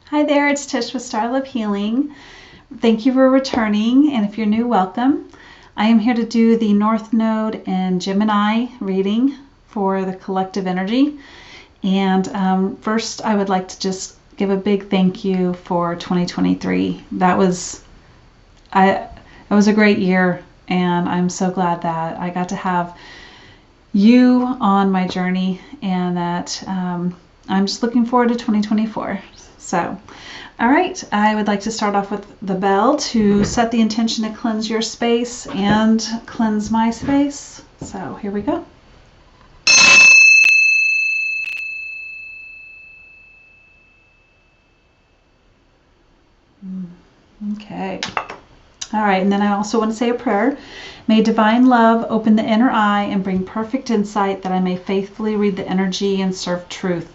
Hi there, it's Tish with Star Love Healing. Thank you for returning, and if you're new, welcome. I am here to do the North Node and Gemini reading for the collective energy. And first, I would like to just give a big thank you for 2023. That was a great year, and I'm so glad that I got to have you on my journey, and that I'm just looking forward to 2024. So, all right, I would like to start off with the bell to set the intention to cleanse your space and cleanse my space. So here we go. Okay. All right, and then I also want to say a prayer. May divine love open the inner eye and bring perfect insight that I may faithfully read the energy and serve truth.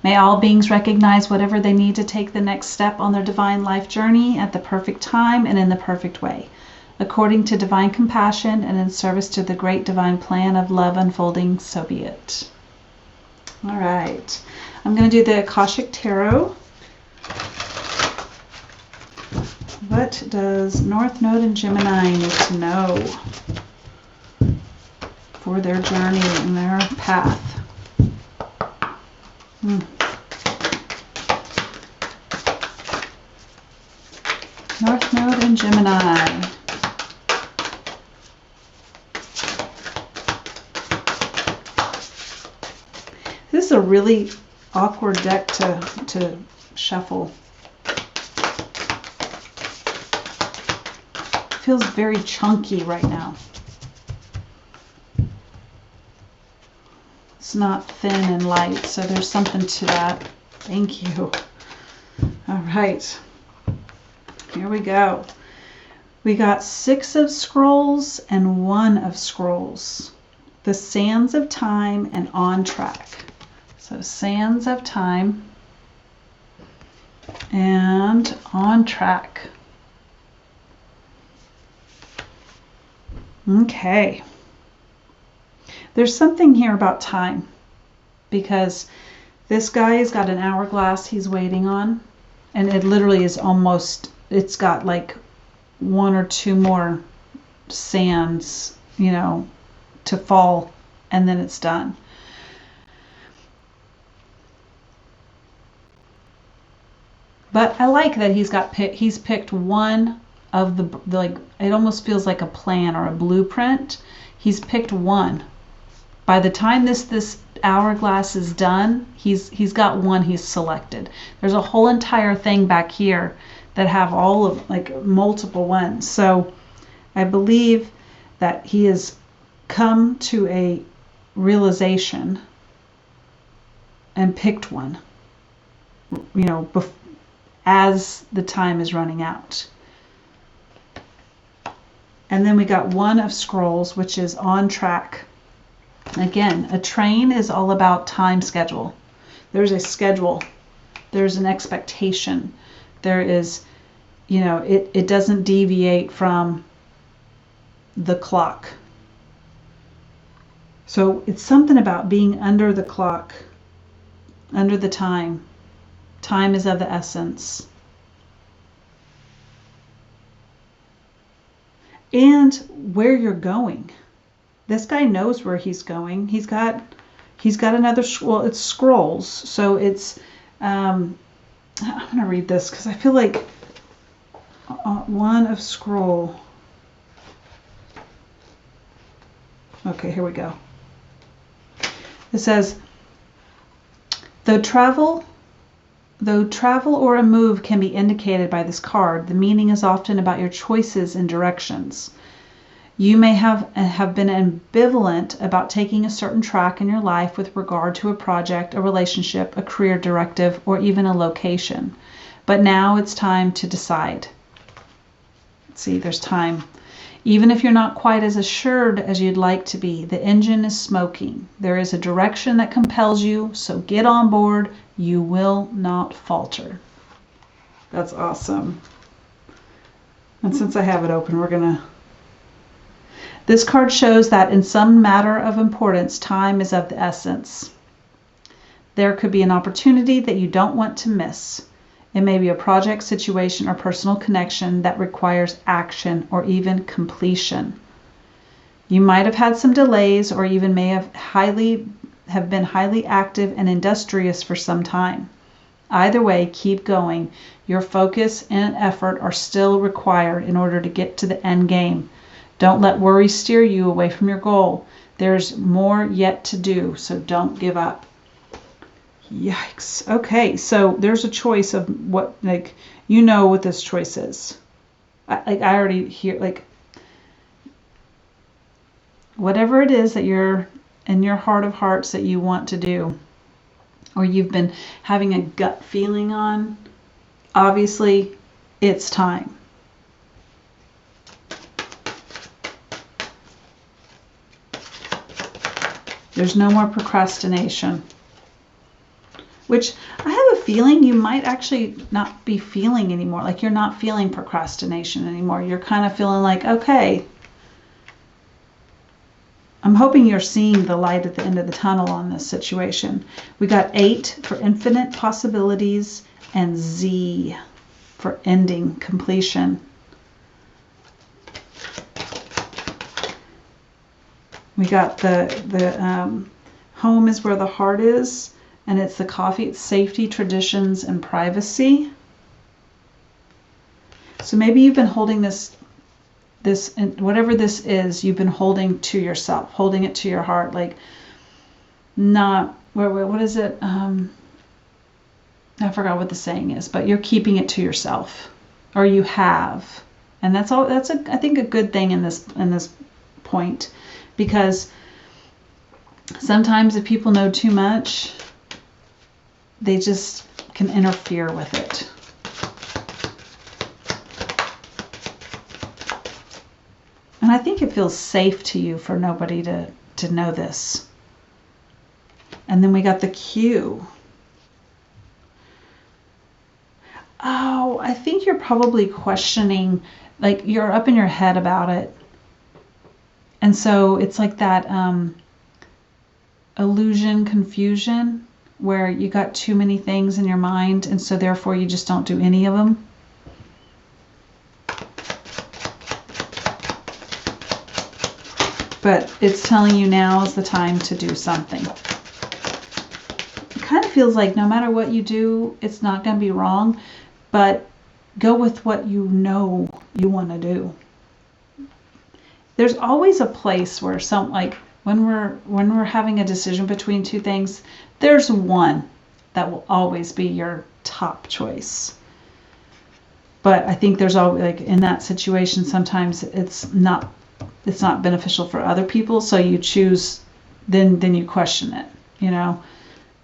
May all beings recognize whatever they need to take the next step on their divine life journey at the perfect time and in the perfect way, according to divine compassion and in service to the great divine plan of love unfolding, so be it. All right, I'm going to do the Akashic Tarot. What does North Node and Gemini need to know for their journey and their path? North Node and Gemini. This is a really awkward deck to shuffle. It feels very chunky right now. It's not thin and light, so there's something to that. Thank you. All right. Here we go. We got 6 of Scrolls and 1 of Scrolls. The Sands of Time and On Track. So Sands of Time and On Track. Okay. There's something here about time, because this guy has got an hourglass he's waiting on, and it literally is almost, it's got like 1 or 2 more sands, to fall, and then it's done. But I like that he's picked one of the like, it almost feels like a plan or a blueprint. He's picked one. By the time this hourglass is done, he's got one he's selected. There's a whole entire thing back here that have all of like multiple ones. So I believe that he has come to a realization and picked one, as the time is running out. And then we got 1 of Scrolls, which is On Track. Again, a train is all about time schedule. There's a schedule. There's an expectation. There is, it doesn't deviate from the clock. So it's something about being under the clock, under the time. Time is of the essence. And where you're going. This guy knows where he's going. He's got another, well, it's Scrolls. So it's, I'm going to read this because I feel like 1 of Scroll. Okay, here we go. It says, though travel or a move can be indicated by this card, the meaning is often about your choices and directions. You may have been ambivalent about taking a certain track in your life with regard to a project, a relationship, a career directive, or even a location. But now it's time to decide. Let's see, there's time. Even if you're not quite as assured as you'd like to be, the engine is smoking. There is a direction that compels you, so get on board. You will not falter. That's awesome. And since I have it open, this card shows that in some matter of importance, time is of the essence. There could be an opportunity that you don't want to miss. It may be a project, situation, or personal connection that requires action or even completion. You might have had some delays or even may have been highly active and industrious for some time. Either way, keep going. Your focus and effort are still required in order to get to the end game. Don't let worry steer you away from your goal. There's more yet to do, so don't give up. Yikes. Okay, so there's a choice of what, like, you know what this choice is. I already hear, like, whatever it is that you're in your heart of hearts that you want to do, or you've been having a gut feeling on, obviously it's time. There's no more procrastination. Which I have a feeling you might actually not be feeling anymore. Like you're not feeling procrastination anymore. You're kind of feeling like, okay, I'm hoping you're seeing the light at the end of the tunnel on this situation. We got 8 for infinite possibilities and Z for ending, completion. We got the home is where the heart is. And it's the coffee, it's safety, traditions, and privacy. So maybe you've been holding this, whatever this is, you've been holding to yourself, holding it to your heart, like not, what is it? I forgot what the saying is, but you're keeping it to yourself, or you have. And that's all, I think a good thing in this point, because sometimes if people know too much, they just can interfere with it. And I think it feels safe to you for nobody to know this. And then we got the Q. Oh, I think you're probably questioning, like you're up in your head about it. And so it's like that illusion, confusion, where you got too many things in your mind, and so therefore you just don't do any of them. But it's telling you now is the time to do something. It kind of feels like no matter what you do, it's not going to be wrong, but go with what you know you want to do. There's always a place where when we're having a decision between two things, there's one that will always be your top choice. But I think there's always, like in that situation, sometimes it's not beneficial for other people, so you choose, then you question it, you know.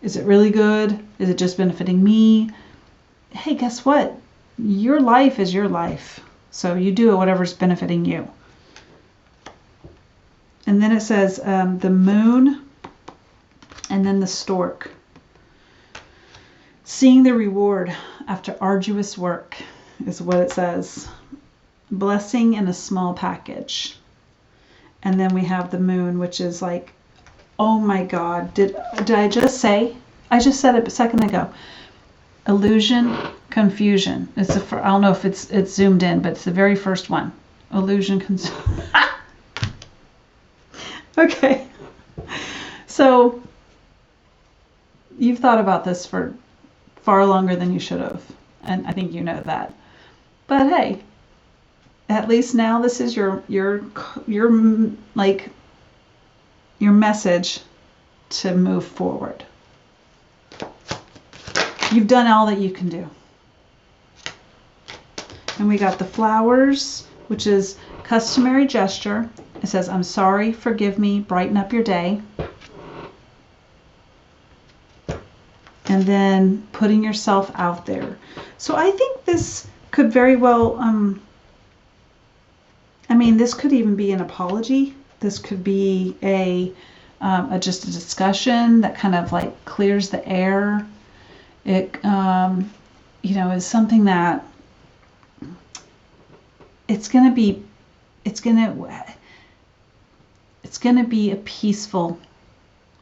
Is it really good? Is it just benefiting me? Hey, guess what? Your life is your life. So you do whatever's benefiting you. And then it says the moon and then the stork. Seeing the reward after arduous work is what it says. Blessing in a small package. And then we have the moon, which is like, oh my God, did I just say? I just said it a second ago. Illusion, confusion. I don't know if it's zoomed in, but it's the very first one. Illusion, confusion. Okay. So you've thought about this for far longer than you should have, and I think you know that. But hey, at least now this is your message to move forward. You've done all that you can do. And we got the flowers, which is customary gesture. It says, I'm sorry, forgive me, brighten up your day. And then putting yourself out there. So I think this could very well, this could even be an apology. This could be just a discussion that kind of like clears the air. It, is something that it's going to be a peaceful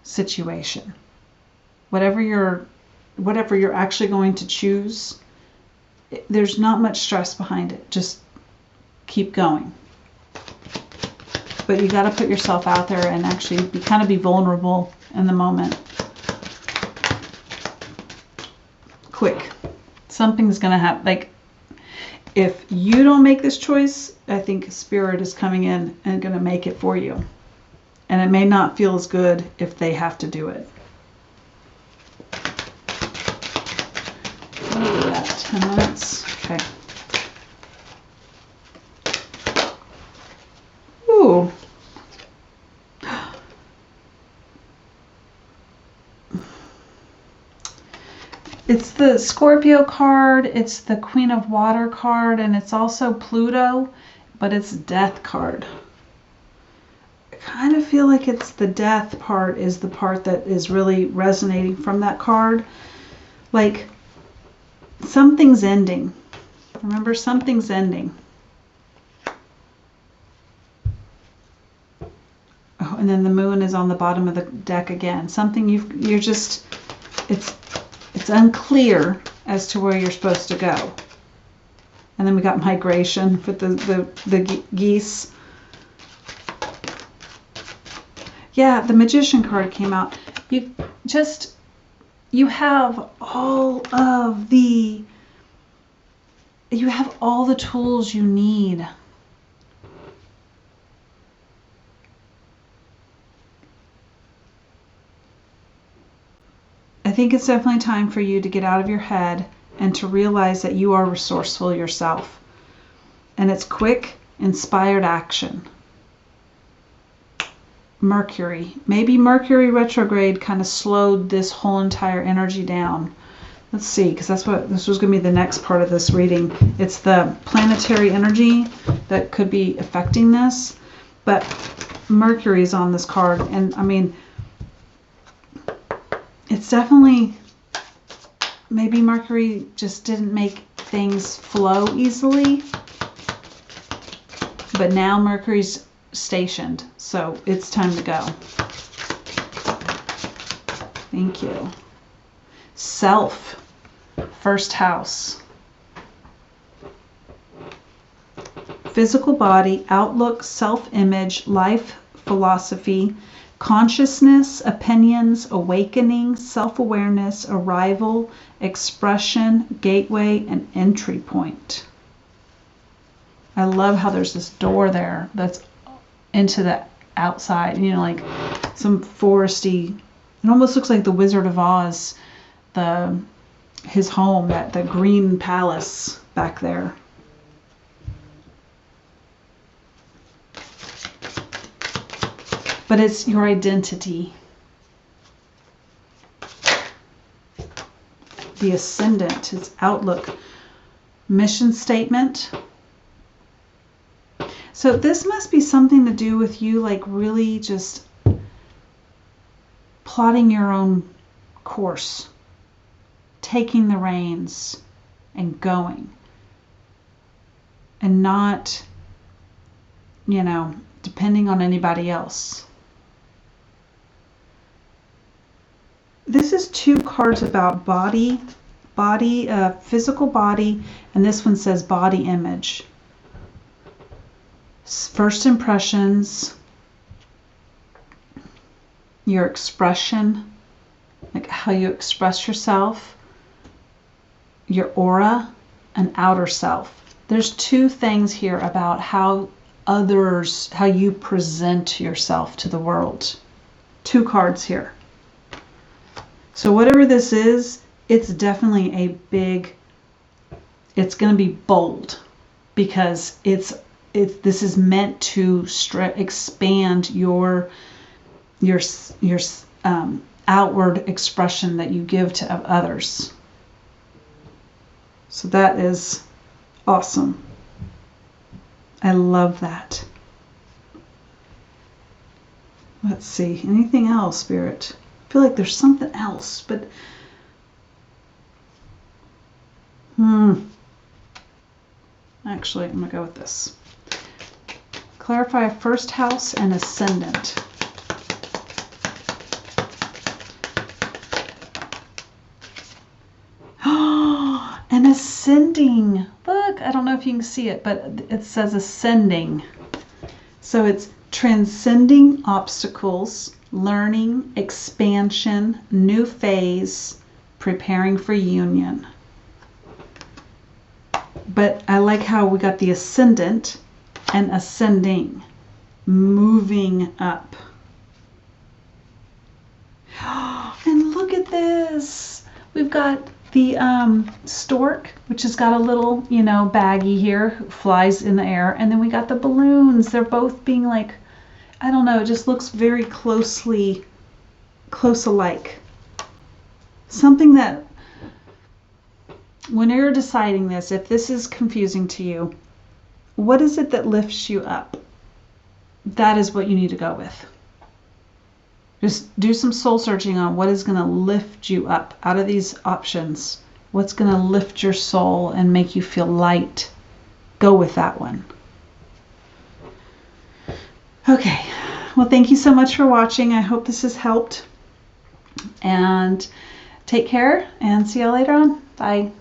situation. Whatever you're actually going to choose there's not much stress behind it. Just keep going. But you got to put yourself out there and actually kind of be vulnerable in the moment. Quick. Something's going to happen. Like, if you don't make this choice, I think Spirit is coming in and going to make it for you. And it may not feel as good if they have to do it. What is that? 10 minutes? Okay. Ooh. It's the Scorpio card, it's the Queen of Water card, and it's also Pluto, but it's Death card. I kind of feel like it's the Death part is the part that is really resonating from that card. Like, something's ending. Remember, something's ending. Oh, and then the Moon is on the bottom of the deck again. Something you're just, it's unclear as to where you're supposed to go. And then we got migration with the geese. Yeah, the Magician card came out. You have all the tools you need. I think it's definitely time for you to get out of your head and to realize that you are resourceful yourself. And it's quick, inspired action. Mercury. Maybe Mercury retrograde kind of slowed this whole entire energy down. Let's see, because this was going to be the next part of this reading. It's the planetary energy that could be affecting this. But Mercury is on this card. And I mean, it's definitely, maybe Mercury just didn't make things flow easily. But now Mercury's stationed, so it's time to go. Thank you. Self, first house. Physical body, outlook, self-image, life philosophy, consciousness, opinions, awakening, self-awareness, arrival, expression, gateway, and entry point. I love how there's this door there that's into the outside, you know, like some foresty. It almost looks like the Wizard of Oz, his home, the green palace back there. But it's your identity. The ascendant, its outlook, mission statement. So this must be something to do with you, like really just plotting your own course, taking the reins and going, and not, you know, depending on anybody else. This is two cards about body, physical body, and this one says body image. First impressions, your expression, like how you express yourself, your aura, and outer self. There's two things here about how you present yourself to the world. Two cards here. So whatever this is, it's definitely it's going to be bold, because this is meant to expand your outward expression that you give to others. So that is awesome. I love that. Let's see, anything else, Spirit? I feel like there's something else, but actually, I'm gonna go with this. Clarify first house and ascendant. An ascending. Look, I don't know if you can see it, but it says ascending. So it's transcending obstacles, learning, expansion, new phase, preparing for union. But I like how we got the ascendant and ascending, moving up. And look at this. We've got the stork, which has got a little, you know, baggie here, flies in the air. And then we got the balloons. They're both being like, I don't know, it just looks very close alike. Something that, when you're deciding this, if this is confusing to you, what is it that lifts you up? That is what you need to go with. Just do some soul searching on what is going to lift you up out of these options. What's going to lift your soul and make you feel light? Go with that one. Okay. Well, thank you so much for watching. I hope this has helped. And take care and see y'all later on. Bye.